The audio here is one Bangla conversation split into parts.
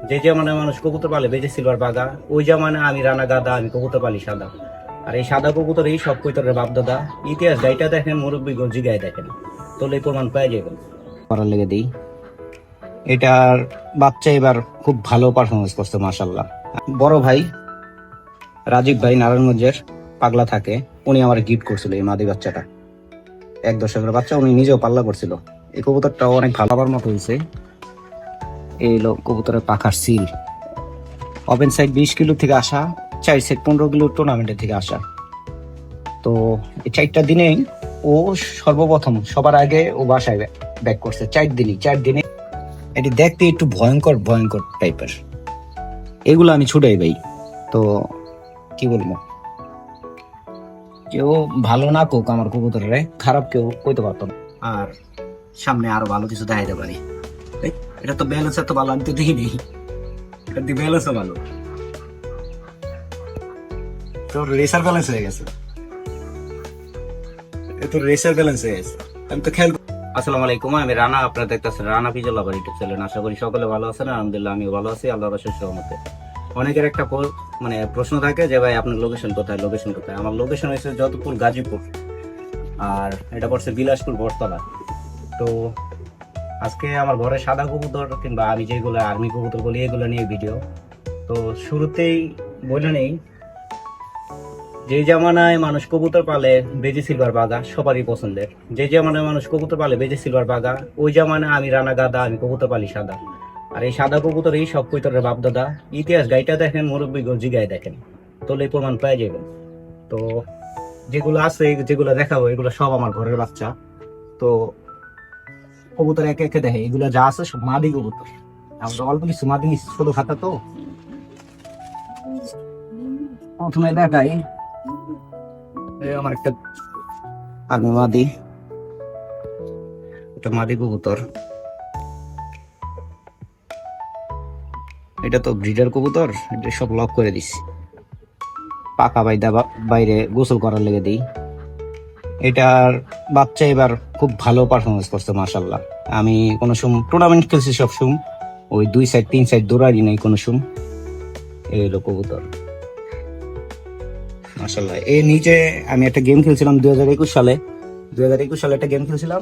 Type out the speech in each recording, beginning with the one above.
যে জামানায় মানুষ কবুতর পালে বেজে সিলভার বাগা, ওই জামানায় আমি রানা গাদা, আমি কবুতর পালি সাদা। আর এই সাদা কবুতর এই সব কইতরের বাপ দাদা। ইতিহাস গাইটা দেখেন, মুরব্বীগঞ্জ জিগায় দেখেন, তোলে প্রমাণ পেয়ে যাবেন। করার লেগে দিই, এটার বাচ্চা এবার খুব ভালো পারফরমেন্স করছে মাশাল্লাহ। বড় ভাই রাজীব ভাই নারায়ণগঞ্জের পাগলা থাকে, উনি আমার গিফট করছিল এই মাদি বাচ্চাটা। 1 দশকের বাচ্চা, উনি নিজেও পাল্লা করছিল। এই কবুতরটাও অনেক ভালো আমার মতো হয়েছে। এই হলো কবুতরের পাখার সিল। ওপেন সাইড 20 কিলো থেকে আসা, 4 সেট 15 কিলো টুর্নামেন্টের থেকে আসা। তো এই 4টা দিনেই ও সর্বপ্রথম সবার আগে ও বাসায় ব্যাক করছে। 4 দিনে এটি দেখতে একটু ভয়ঙ্কর ভয়ঙ্কর টাইপের, এগুলো আমি ছুটাই ভাই। তো কি বলবো, কেউ ভালো না কোক আমার কবুতরে, খারাপ কেউ কইতে পারতো না। আর সামনে আরো ভালো কিছু দেখাইতে পারি। এটা তো ব্যালেন্স এত ভালো আমি তো দেখি নেই, এটা দিয়ে ব্যালেন্সও ভালো। তোর রেসার ব্যালেন্স হয়ে গেছে, তোর রেসার ব্যালেন্স হয়ে গেছে। আমি তো খেয়াল। আসসালামু আলাইকুম, আমি রানা, আপনারা দেখতেছেন রানা পিজল আবার ইউটিউব চ্যানেল। আশা করি সকলে ভালো আছেন। আলহামদুলিল্লাহ আমিও ভালো আছি, আল্লাহর অশেষ রহমতে। অনেকের একটা মানে প্রশ্ন থাকে যে ভাই আপনার লোকেশন কোথায়, লোকেশন কোথায়? আমার লোকেশন হয়েছে যতপুর গাজীপুর, আর এটা পড়ছে বিলাসপুর বটতলা। তো আজকে আমার ঘরে সাদা কবুতর কিংবা আমি যেগুলো আর্মি কবুতর বলি এগুলো নিয়ে ভিডিও। তো শুরুতেই বলে নেই, যে জামানায় মানুষ কবুতর পালে বেজে সিলভার বাগা সবারই পছন্দের। যে জামানায় মানুষ কবুতর পালে বেজে সিলভার বাগা, ওই জামানায় আমি রানা গাদা, আমি কবুতর পালি সাদা। আর এই সাদা কবুতর এই সব কইতরের বাপ দাদা। ইতিহাস গাইটা দেখেন, মুরব্বীগঞ্জ জিগায় দেখেন, তোলে প্রমাণ পেয়ে যাবেন। তো যেগুলো আছে, যেগুলো দেখাবো, এগুলো সব আমার ঘরের বাচ্চা। তো কবুতর একে একে দেখে, এগুলো যা আছে সব মাদি কবুতর। আমরা অল্প কিছু মাদি ছোট খাতা। তো প্রথমে দেখাই, এই আমার একটা আর্মি মাদি, এটা মাদি কবুতর। এটা তো ব্রিডার কবুতর, এটা সব লক করে দিছি। পাকা বাইরে গোসল করার লেগে দিই। এটার বাচ্চা এবার খুব ভালো পারফরমেন্স করছে মাশাল্লাহ। আমি কোনো সময় টুর্নামেন্ট খেলছি, সব সময় ওই 2 সাইড 3 সাইড দৌড়াই নেই কোনো সময়। এই হলো কবুতর মাশাল্লাহ। এর নিচে আমি একটা গেম খেলছিলাম 2021 সালে। 2021 সালে একটা গেম খেলছিলাম,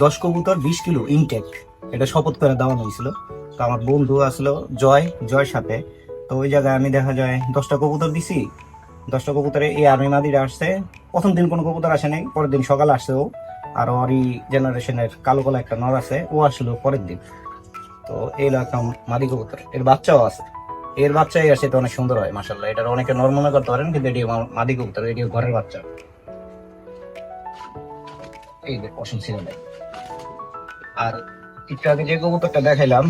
10 কবুতর 20 কিলো ইনটেক, এটা শপথ করে দেওয়া হয়েছিল। তো আমার বন্ধু আসলো জয়ের সাথে। তো ওই জায়গায় আমি দেখা যায় 10টা কবুতর দিছি। 10টা কবুতরে এই আর্মি মাদিরা আসছে। প্রথম দিন কোনো কবুতর আসে নাই, পরের দিন সকালে আসছে ও। আর ওরই জেনারেশনের কালো কালো একটা নর আছে, ও আসলো পরের দিন। তো এই একটা মাদি কবুতর, এর বাচ্চাও আছে। এর বাচ্চাই আসে, তো অনেক সুন্দর হয় মাশাল্লাহ। এটার অনেকে নর মনে করতে পারেন, কিন্তু এটি মাদি কবুতর, এটি ঘরের বাচ্চা। এই যে পশম ছিল। আর একটু আগে যে কবুতরটা দেখাইলাম,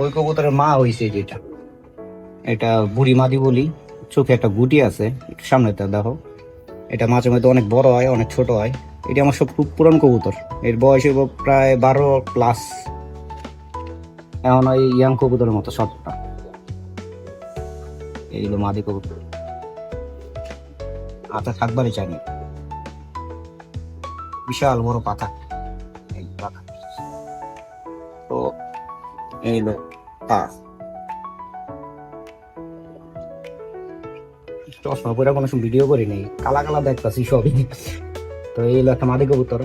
ওই কবুতরের মা হয়েছে যেটা, এটা বুড়ি মাদি বলি। চোখে একটা গুটি আছে, একটু সামনে দেখো। এটা মাঝে মধ্যে অনেক বড় হয়, অনেক ছোট হয়। এটা আমার সব খুব পুরান কবুতর, এর বয়স প্রায় 12+। এখন ওই ইয়াং কবুতরের মতো শর্টটা। এইগুলো মাদি কবুতর, আচ্ছা থাকবারই চাইনি, বিশাল বড় পাখা। তো এইগুলো চশমা পরে কোনো ভিডিও করি নেই, কালা কালা দেখতেছি সবই। তো এই হলো একটা মাদি কবুতর।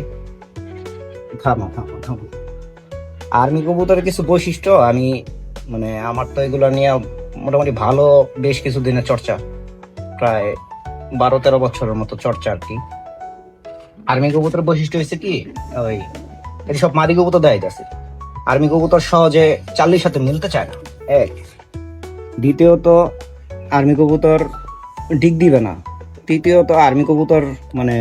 থামো থামো থামো। আর্মি কবুতরের কিছু বৈশিষ্ট্য আমি, মানে আমার তো এগুলো নিয়ে মোটামুটি ভালো বেশ কিছু দিনের চর্চা, প্রায় 12-13 বছরের মতো চর্চা আর কি। আর্মি কবুতরের বৈশিষ্ট্য হয়েছে কি, ওই এই সব মাদি কবুতর দেয় যাচ্ছে। আর্মি কবুতর সহজে চাল্লির সাথে মিলতে চায় না, এক। দ্বিতীয়ত আর্মি কবুতর ডিগ দিবে না। তৃতীয়ত আর্মি কবুতর মানে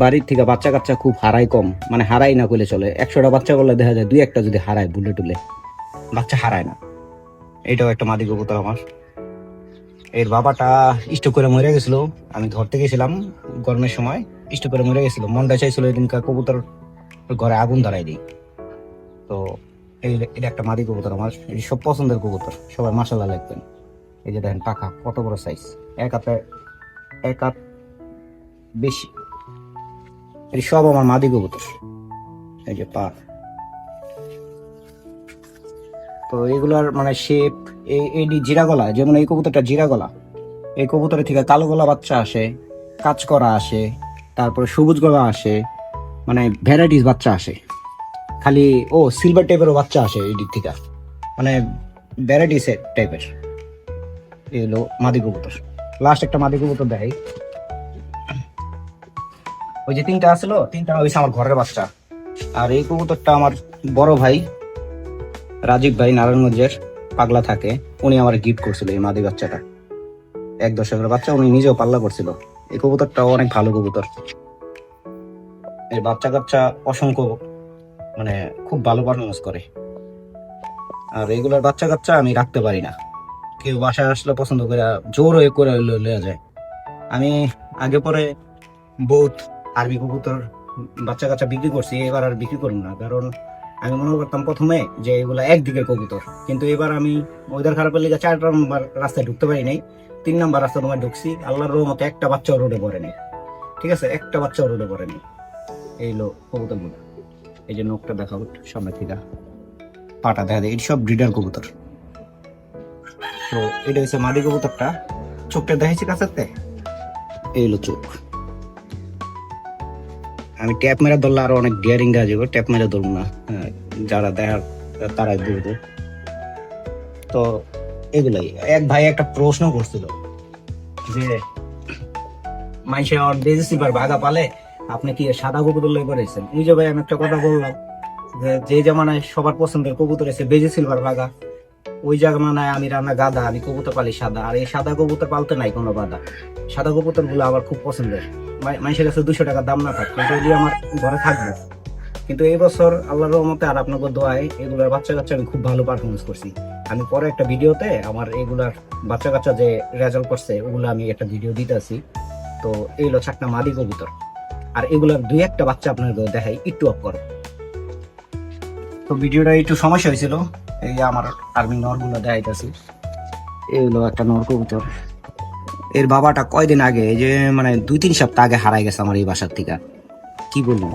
বাড়ির থেকে বাচ্চা কাচ্চা খুব হারাই কম, মানে হারাই না করলে চলে। 100টা বাচ্চা করলে দেখা যায় 2-1টা যদি হারায়, বুলে টুলে বাচ্চা হারায় না। এটাও একটা মাদি কবুতর আমার। এর বাবাটা স্ট্রোক করে মরে গেছিল, আমি ধরতে গেছিলাম গরমের সময়, স্ট্রোক করে মরে গেছিল। মনটা চাইছিল এদিনকার কবুতর ঘরে আগুন ধরাই দিই। তো এটা একটা মাদি কবুতর আমার, এই সব পছন্দের কবুতর, সবাই মাশাআল্লাহ লিখবেন। এই যে দেখেন পাখা কত বড় সাইজ, এক হাত বেশি। এই সব আমার মাদি কবুতর। এই যে পা, তো এগুলার মানে শেপ এডি জিরা গলা, যেমন এই কবুতরটা জিরা গলা, এই কবুতরের থেকে কালো গলা বাচ্চা আসে, কাজ করা আসে, তারপরে সবুজ গলা আসে, মানে ভ্যারাইটিস বাচ্চা আসে। খালি সিলভার টাইপেরও বাচ্চা আসে এই দিক থেকে, মানে ভ্যারাইটিস টাইপের। এই হলো মাদি কবুতর। লাস্ট একটা মাদি কবুতর দেয়, ওই যে তিনটা আসলো, তিনটা হয়েছে আমার ঘরের বাচ্চা। আর এই কবুতরটা আমার বড় ভাই রাজীব ভাই নারায়ণগঞ্জের পাগলা থাকে, উনি আমার গিফট করছিল এই মাদি বাচ্চাটা, 1 দশকের বাচ্চা, উনি নিজেও পাল্লা করছিল। এই কবুতরটাও অনেক ভালো কবুতর, এই বাচ্চা কাচ্চা অসংখ্য, মানে খুব ভালো পারফরমেন্স করে। আর এগুলোর বাচ্চা কাচ্চা আমি রাখতে পারি না, কেউ বাসায় আসলে পছন্দ করে জোর হয়ে করে লয়ে যায়। আমি আগে পরে বহুত আরবি কবুতর বাচ্চা কাচ্চা বিক্রি করছি, এবার আর বিক্রি করবো না, কারণ আমি মনে করতাম প্রথমে যে এগুলা একদিকের কবুতর, কিন্তু এবার আমি ওয়েদার খারাপের লিগে 4 নম্বর রাস্তায় ঢুকতে পারি নাই, 3 নম্বর রাস্তা তোমার ঢুকছি, আল্লাহর রহমতে একটা বাচ্চাও রোডে পড়ে নেই। ঠিক আছে, একটা বাচ্চাও রোডে পড়ে নেই। এই লো কবুতর গুলো, এই যে নখটা দেখাবো সামনে থেকে, পাটা দেখা যায়, এই সব ব্রিডার কবুতর। তো এটা হচ্ছে মাদি কবুতরটা, চোখটা দেখেছি কাছাতে, এই হলো চোখ। আমি ট্যাপ মেরে ধরলে আরো অনেক ডিয়ারিং গাছ যাবো, ট্যাপ মেরে ধরবো না, যারা দেখার তারাই বুঝবে। তো এগুলাই। এক ভাই একটা প্রশ্ন করছিল যে মাইসে দেশি সিলভার বাঘা পালে, আপনি কি সাদা কবুতর লই করেছেন? এই যে ভাই আমি একটা কথা বললাম যে জামানায় সবার পছন্দের কবুতর এসে বেজি সিলভার বাঘা, ওই জামানায় আমি রান্না গাদা, আমি কবুতর পালি সাদা। আর এই সাদা কবুতর পালতে নাই কোনো বাধা, সাদা কবুতর গুলো আমার খুব পছন্দের। মানুষের কাছে 200 টাকা দাম না থাক, কিন্তু এগুলি আমার ঘরে থাকবে। কিন্তু এই বছর আল্লাহর রহমতে আর আপনাকে দোয়ায় এগুলার বাচ্চা কাচ্চা আমি খুব ভালো পারফরমেন্স করছি। আমি পরে একটা ভিডিওতে আমার এগুলার বাচ্চা কাচ্চা যে রেজাল্ট করছে ওগুলো আমি একটা ভিডিও দিতেছি। তো এই হলো 4টা মাদি কবুতর, আর এগুলার 2-1টা বাচ্চা আপনাদের দেখাই, একটু অফ করো। তো ভিডিওটা একটু সমস্যা হয়েছিল, এই আমার আর্মি নরগুলো দেখাইতেছি। এই হলো একটা নর কবুতর, এর বাবাটা কয়দিন আগে, এই যে মানে 2-3 সপ্তাহ আগে হারাই গেছে আমার এই বাসার থেকে। কি বলবো,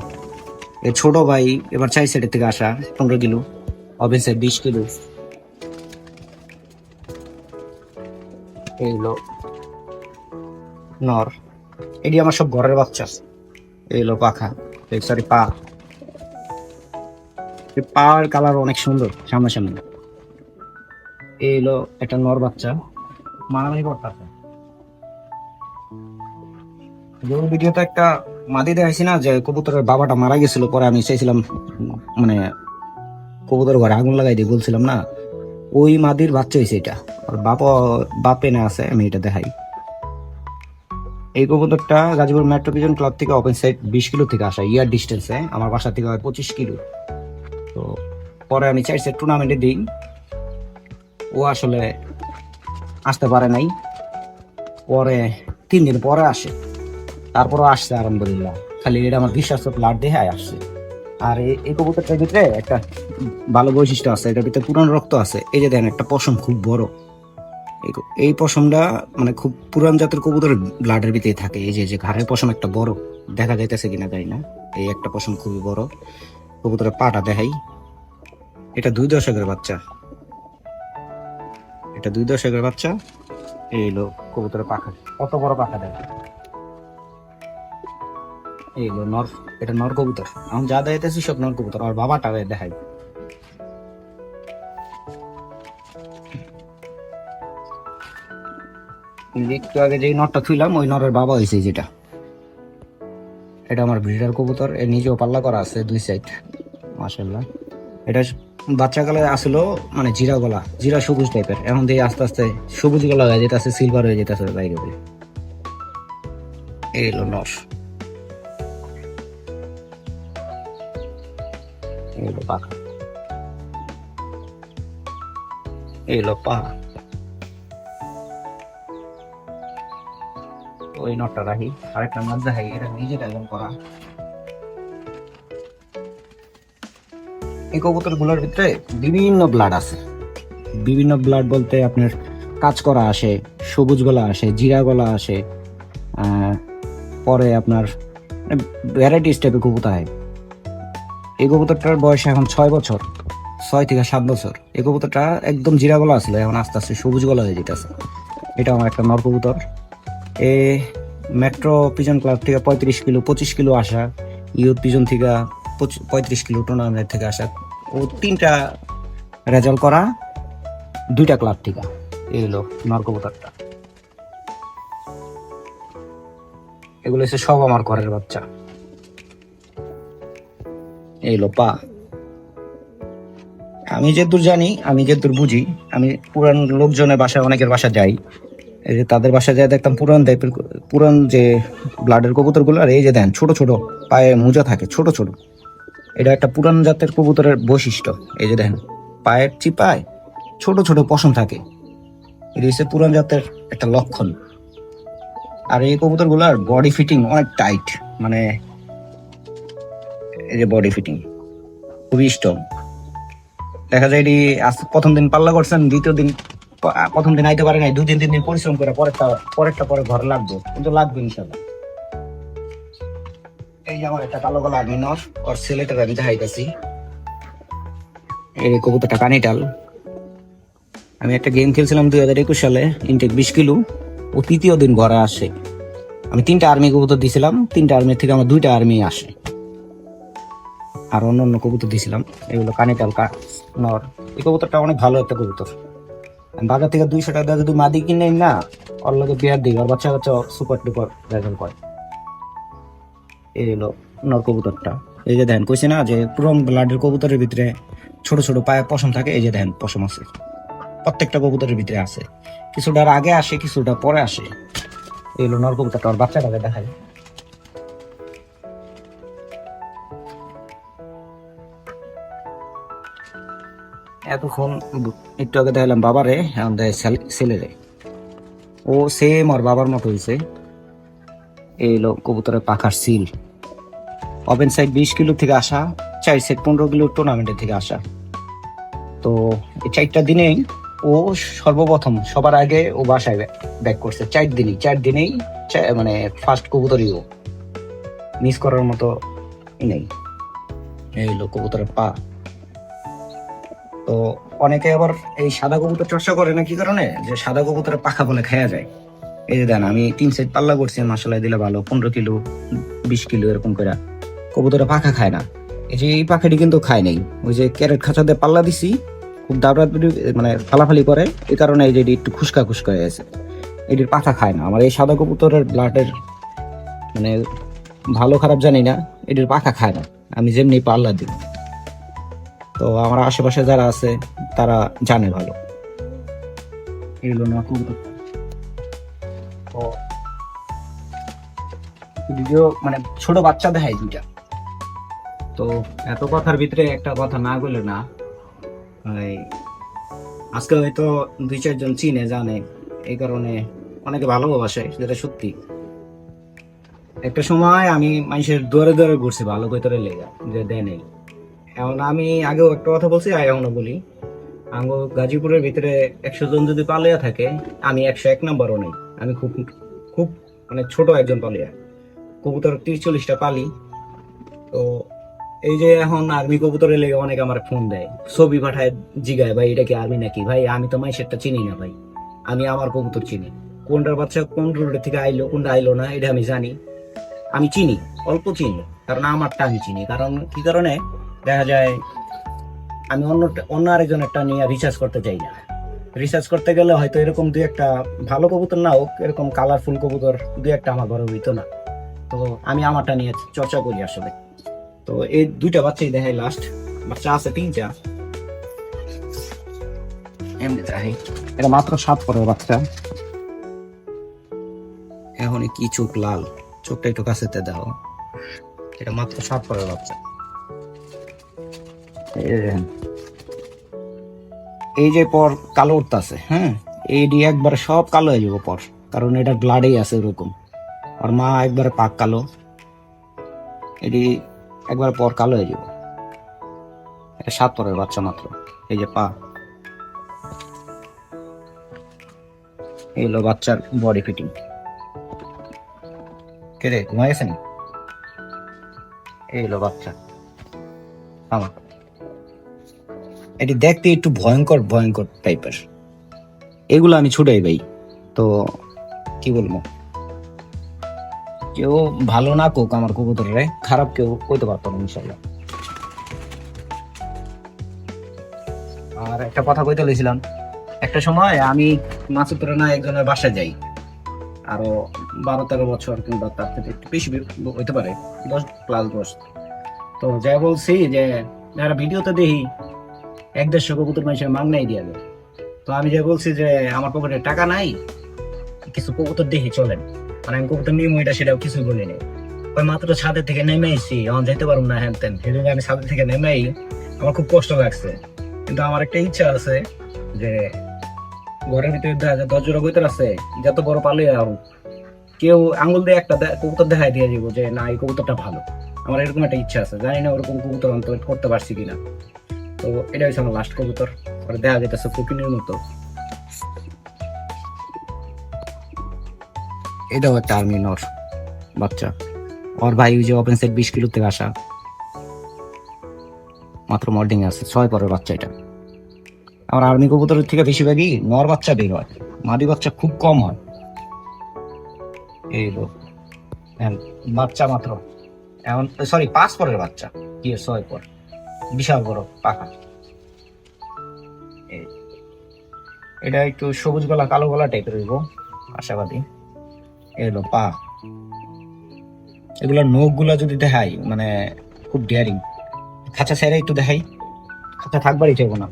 এর ছোট ভাই এবার 4 সাইডের থেকে আসা, 15 কিলো, অফিসে 20 কিলো। এই হলো নর, এটি আমার সব ঘরের বাচ্চা। এই হলো পাখা, সরি পা, পাওয়ার কালার অনেক সুন্দর সামনাসামনি। এই হলো একটা নর বাচ্চা, মারামারি করতেছে। যেমন ভিডিওতে একটা মাদি দেখাইছি না যে কবুতরের বাবাটা মারা গেছিল, পরে আমি চাইছিলাম মানে কবুতর ঘরে আগুন লাগাই দিয়ে বলছিলাম না, ওই মাদির বাচ্চা হয়েছে এটা। আর বাপে না আছে, আমি এটা দেখাই। এই কবুতরটা গাজীপুর মেট্রোপিজন ক্লাব থেকে ওপেন সাইড 20 কিলো থেকে আসা, ইয়ার ডিস্টেন্সে, আমার বাসা থেকে হয় 25 কিলো। তো পরে আমি 4 সাইড টুর্নামেন্টে দিই, ও আসলে আসতে পারে নাই, পরে 3 দিন পরে আসে, তারপরও আসছে আলহামদুলিল্লাহ। খালি এটা আমার বিশ্বাস ব্লাড দেখে আসছে। আর এই কবুতরটার ভিতরে একটা ভালো বৈশিষ্ট্য আছে, এটার ভিতরে পুরান রক্ত আছে। এই যে দেখেন একটা পশম খুব বড়, এই পশমটা মানে খুব পুরান জাতের কবুতরের ব্লাডের ভিতরে থাকে। এই যে ঘাড়ের পশম একটা বড়, দেখা যাইতেছে কিনা জানি না, এই একটা পশম খুবই বড়। কবুতরের পাটা দেখাই, এটা 2 দশকের বাচ্চা, এটা 2 দশকের বাচ্চা। এই হলো কবুতরের পাখা, কত বড় পাখা দেখা। এই হলো নর, এটা নর কবুতর। আমি যা দেখাইতেছি সব নর কবুতর। আর বাবাটা দেখাই, একটু আগে যে নরটা থুইলাম ওই নরের বাবা হয়েছে যেটা, এটা আমার ব্রিডার কবুতর। এর নিজেও পাল্লা করা আছে 2 সাইড, মাশাআল্লাহ। এটা বাচ্চা কালে আসলো মানে জিরা গলা, জিরা সবুজ টাইপের, এখন দিয়ে আস্তে আস্তে সবুজ গলা হয়ে যেতেছে, সিলভার হয়ে যেতেছে বাইরে। এই হলো নর, এই হলো পাখা, এই হলো পা। ওই নটটা রাখি, আরেকটা নট দেখাই, এটা নিজে একদম করা। এই কবুতর গুলোর ভিতরে বিভিন্ন ব্লাড আছে, বিভিন্ন ব্লাড বলতে আপনার কাজ করা আসে, সবুজ গলা আসে, জিরা গলা আসে, পরে আপনার ভ্যারাইটিস টাইপের কবুতর হয়। এই কবুতরটার বয়স এখন 6 বছর। 6 থেকে 7 বছর। এই কবুতরটা একদম জিরা গলা আসলে, এখন আস্তে আস্তে সবুজ গলা হয়ে যেতেছে। এটা আমার একটা নর কবুতর। এ মেট্রো পিজন ক্লাব থেকে 35 কিলো 25 কিলো আসা, ইউথ পিজন থেকে 35 কিলো টুর্নামেন্ট থেকে আসা। ও 3টা রেজাল্ট করা, 2টা ক্লাব থেকে। এই হলো নর কবুতরটা। এগুলো হচ্ছে সব আমার ঘরের বাচ্চা। এই হলো পা। আমি যেদূর জানি, আমি যেদূর বুঝি, আমি পুরান লোকজনের বাসায়, অনেকের বাসা যাই, এই যে তাদের বাসায় যায় দেখতাম পুরান টাইপের, পুরান যে ব্লাডের কবুতর গুলো, আর এই যে দেন ছোট ছোট পায়ে মোজা থাকে, ছোট ছোট। এটা একটা পুরান জাতের কবুতরের বৈশিষ্ট্য। এই যে দেখেন পায়ের চিপায় ছোট ছোট পশম থাকে, এটা হচ্ছে পুরান জাতের একটা লক্ষণ। আর এই কবুতর গুলার বডি ফিটিং অনেক টাইট, মানে এই যে বডি ফিটিং খুবই স্ট্রং। দেখা যায় এটি আজ প্রথম দিন পাল্লা করছেন, দ্বিতীয় দিন, প্রথম দিন আইতে পারে নাই, 2 দিন 3 দিন পরিশ্রম করে পরেরটা পরে ঘরে লাগবে, কিন্তু লাগবে ইনশাল্লাহ। এই যে আমার একটা কালো গলা আর্মি নর, ওর ছেলেটার আমি দেখাইতেছি। এই কবুতরটা কানিটাল। আমি একটা গেম খেলছিলাম 2021 সালে, ইনটেক 20 কিলো। ও 3য় দিন ঘরে আসে। আমি 3টা আর্মি কবুতর দিছিলাম, 3টা আর্মি থেকে আমার 2টা আর্মি আসে, আর অন্য অন্য কবুতর দিছিলাম। এগুলো কানিটাল নর। এই কবুতরটা অনেক ভালো একটা কবুতর। আমি বাজার থেকে 200 টাকা দিয়ে যদি মাদি কিনে না, ওর লগে বিয়ার দিই, আর বাচ্চা বাচ্চা সুপার ডুপার রেজাল্ট করে। এই হলো নর কবুতরটা। এই যে দেখেন কইছে না যে পুরন ব্লাডের কবুতরের ভিতরে ছোট ছোট পায়ে পশম থাকে, এই যে দেখেন পশম আছে প্রত্যেকটা কবুতরের ভিতরে আছে। কিছুটার আগে আসে, কিছুটা পরে আসে। এই হলো নর কবুতরটা, ওর বাচ্চাটাকে দেখায়। এতক্ষণ একটু আগে দেখালাম বাবারে, এখন দেয় ছেলেরে। ও সেম ওর বাবার মতো হয়েছে। এই হলো কবুতরের পাখার সিল। ওপেন সাইড 20 কিলো থেকে আসা, 4 সেট 15 কিলো টুর্নামেন্টের থেকে আসা। তো এই 4টা দিনেই ও সর্বপ্রথম সবার আগে ও বাসায় ব্যাক করছে। 4 দিনেই মানে ফার্স্ট কবুতরই ও, মিস করার মতো নেই। এই হলো কবুতরের পা। তো অনেকে আবার এই সাদা কবুতর চর্চা করে না, কি কারণে, যে সাদা কবুতরের পাখা বলে খাওয়া যায়। এই যে দেন আমি 3 সেট পাল্লা করছি, মাসাল্লাহ দিলে ভালো, 15 কিলো 20 কিলো এরকম করে। কবুতরের পাখা খায় না। এই যে এই পাখাটি কিন্তু খায় নাই, ওই যে ক্যারেট খাঁচাতে পাল্লা দিছি, খুব দাবড়াদবড়ি মানে ফালাফালি করে, এই কারণে এই যে এটি একটু খুশকা খুশকা হয়ে গেছে। এটির পাখা খায় না। আমার এই সাদা কবুতরের ব্লাডের মানে ভালো খারাপ জানি না, এটির পাখা খায় না, আমি যেমনি পাল্লা দিই। তো আমার আশেপাশে যারা আছে তারা জানে ভালো। এগুলো না কবুতর। তো ভিডিও মানে ছোট বাচ্চা দেখায় 2টা। তো এত কথার ভিতরে একটা কথা না বলে না, এই আজকে হয়তো 2-4 জন চিনে জানে, এই কারণে অনেকে ভালোবাসে, যেটা সত্যি। একটা সময় আমি মানুষের দৌড়ে দৌড়ে ঘুরছি ভালো করে লেগে, যে দেয় নেই। এখন আমি আগেও একটা কথা বলছি, আর এখনো বলি, আঙ্গো গাজীপুরের ভিতরে 100 জন যদি পালিয়া থাকে, আমি 101 নম্বরও নেই। আমি খুব খুব মানে ছোট একজন পালিয়া, কবুতর 30-40টা পালি। তো এই যে এখন আর্মি কবুতরের লেগে অনেকে আমার ফোন দেয়, ছবি পাঠায়, জিগায় ভাই এটা কি আর্মি নাকি। ভাই আমি তো মাইশেরটা চিনি না ভাই, আমি আমার কবুতর চিনি। কোনটার বাচ্চা কোন রোডে থেকে আইলো, কোনটা আইলো না, এটা আমি জানি। আমি চিনি, অল্প চিনি, কারণ আমারটা আমি চিনি। কারণ কি কারণে, দেখা যায় আমি অন্য আরেকজনেরটা নিয়ে রিসার্চ করতে চাই না। রিসার্চ করতে গেলে হয়তো এরকম 2-1টা ভালো কবুতর না হোক, এরকম কালারফুল কবুতর 2-1টা আমার ঘরে হইতো না। তো আমি আমারটা নিয়ে চর্চা করি আসলে। তো এই 2টা বাচ্চাই দেখাই লাস্ট। বাচ্চা আছে 3টা, এমনি দেখাই। এটা মাত্র 7 পরের বাচ্চা। এখন কি চোখ লাল, চোখটা একটু কাছেতে দাও। এটা মাত্র 7 পরের বাচ্চা। এই দেখেন, এই যে পর কালো উঠতেছে, হ্যাঁ, এই দিয়ে একবারে সব কালো হয়ে যাবো পর, কারণ এটা ব্লাডেই আছে এরকম। আর মা একবারে পাক কালো, এটি একবার পর কালো হয়ে যাবো। এটা 7 পরের বাচ্চা মাত্র। এই যে পা, এই হলো বাচ্চার বডি ফিটিং। কে রে, ঘুমাই গেছেন? এই হলো বাচ্চা আমার। এটি দেখতে একটু ভয়ঙ্কর ভয়ঙ্কর টাইপের, এগুলো আমি ছুটাই ভাই। তো কি বলবো, কেউ ভালো না কোক আমার কবুতরে, খারাপ কেউ কইতে পারতো না ইনশাল্লাহ। আর একটা কথা কইতে লইছিলাম, একটা সময় আমি মাসুদরা না একজনের বাসায় যাই, আরো 12-13 বছর কিংবা তার থেকে একটু বেশি হইতে পারে, 10+ বয়স। তো যাই বলছি যে যারা ভিডিওতে দেখি 1-150 কবুতর মানুষের মাংনাই দিয়ে দেয়। তো আমি যে বলছি যে আমার পকেটে টাকা নাই, কিছু কবুতর দেখি চলেন, মানে আমি কবুতর নিয়ে এটা সেটাও কিছু বলি নেই। ওই মাত্র ছাদের থেকে নেমে আইছি, এখন যেতে পারবো না হ্যান তেন, সেদিন আমি ছাদের থেকে নেমে আই, আমার খুব কষ্ট লাগছে। কিন্তু আমার একটা ইচ্ছা আছে যে ঘরের ভিতরে দেখা যায় 10 জোড়া কবুতর আছে, যত বড় পালে আর কেউ আঙ্গুল দিয়ে একটা কবুতর দেখাই দিয়ে যাবো যে না এই কবুতরটা ভালো। আমার এরকম একটা ইচ্ছা আছে, জানি না ওরকম কবুতর অন্তত করতে পারছি কিনা। তো এটা হচ্ছে আমার লাস্ট কবুতর, ওরা দেখা যেতেছে ফকিনের মতো। এটাও একটা আর্মি নর বাচ্চা, ওর ভাই ওই যে ওপেন সেট 20 কিলো থেকে আসা, মাত্র মল্টিং আছে 6 পরের বাচ্চা। এটা আমার আর্মি কবুতরের থেকে বেশিরভাগই নর বাচ্চা বের হয়, মাদি বাচ্চা খুব কম হয়। এই বাচ্চা মাত্র এমন, সরি 5 পরের বাচ্চা, কি 6 পর, বিশাল বড় পাখা। এটা একটু সবুজ গলা কালো গলা টাইপের হইব আশাবাদী। এলো পা, এগুলোর নখ গুলা যদি দেখাই মানে খুব ডেয়ারিং। খাঁচা ছেড়ে একটু দেখাই, খাঁচা থাকবারই চাইবো না,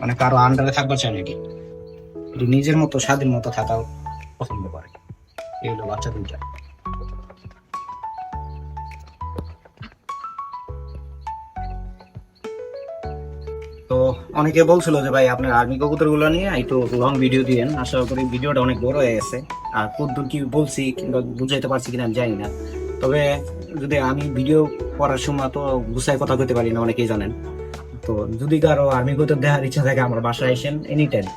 মানে কারো আন্ডারে থাকবার চাই না। এটি নিজের মতো স্বাধীন মতো থাকা পছন্দ করে। এই হলো বাচ্চা দুইটা। তো অনেকে বলছিল যে ভাই আপনার আর্মি কবুতর গুলো নিয়ে একটু লং ভিডিও দিয়েন, আশা করি ভিডিওটা অনেক বড় হয়ে গেছে। আর কতদূর কি বলছি কিংবা বুঝাইতে পারছি কিনা আমি জানি না, তবে যদি আমি ভিডিও করার সময় তো গুছাই কথা বলতে পারি না, অনেকেই জানেন। তো যদি কারো আর্মি কবুতর দেখার ইচ্ছা থাকে আমার বাসায় আসেন এনি টাইম,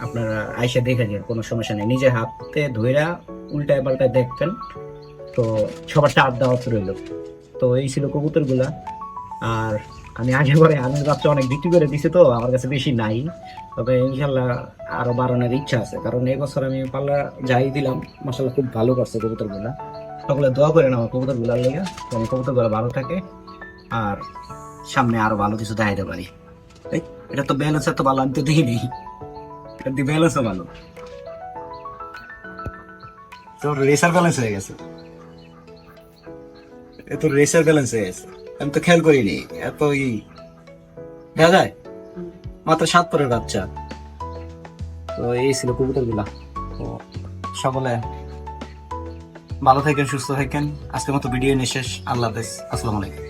আপনারা আইসা দেখে যান, কোনো সমস্যা নেই। নিজে হাতে ধইরা উল্টায় পাল্টায় দেখবেন। তো সবার চাপ দেওয়া রইল। তো এই ছিল কবুতর গুলা। আর আমি আগে পরে আর্মির বাচ্চা অনেক বিক্রি করে দিছি, তো আমার কাছে বেশি নাই। তবে ইনশাল্লাহ আরো বাড়ানোর ইচ্ছা আছে, কারণ এই বছর আমি পাল্লা যাই দিলাম, মাসাল্লাহ খুব ভালো করছে কবুতর গুলা। সকলে দোয়া করেন আমার কবুতর গুলার লেগে, যেন কবুতর গুলা ভালো থাকে আর সামনে আরো ভালো কিছু দেখাইতে পারি। এই, এটা তো ব্যালেন্স এত ভালো আমি তো দেখি নেই, এটা দিয়ে ব্যালেন্সও ভালো, তোর রেসার ব্যালেন্স হয়ে গেছে, এ তোর রেসার ব্যালেন্স হয়ে গেছে। আমি তো খেয়াল করিনি এত দেখা যায়, মাত্র 7 পরের বাচ্চা। তো এই ছিল কবুতর গুলা। তো সকলে ভালো থাকেন, সুস্থ থাকেন। আজকের মতো ভিডিও নিয়ে শেষ। আল্লাহ হাফেজ, আসসালামু আলাইকুম।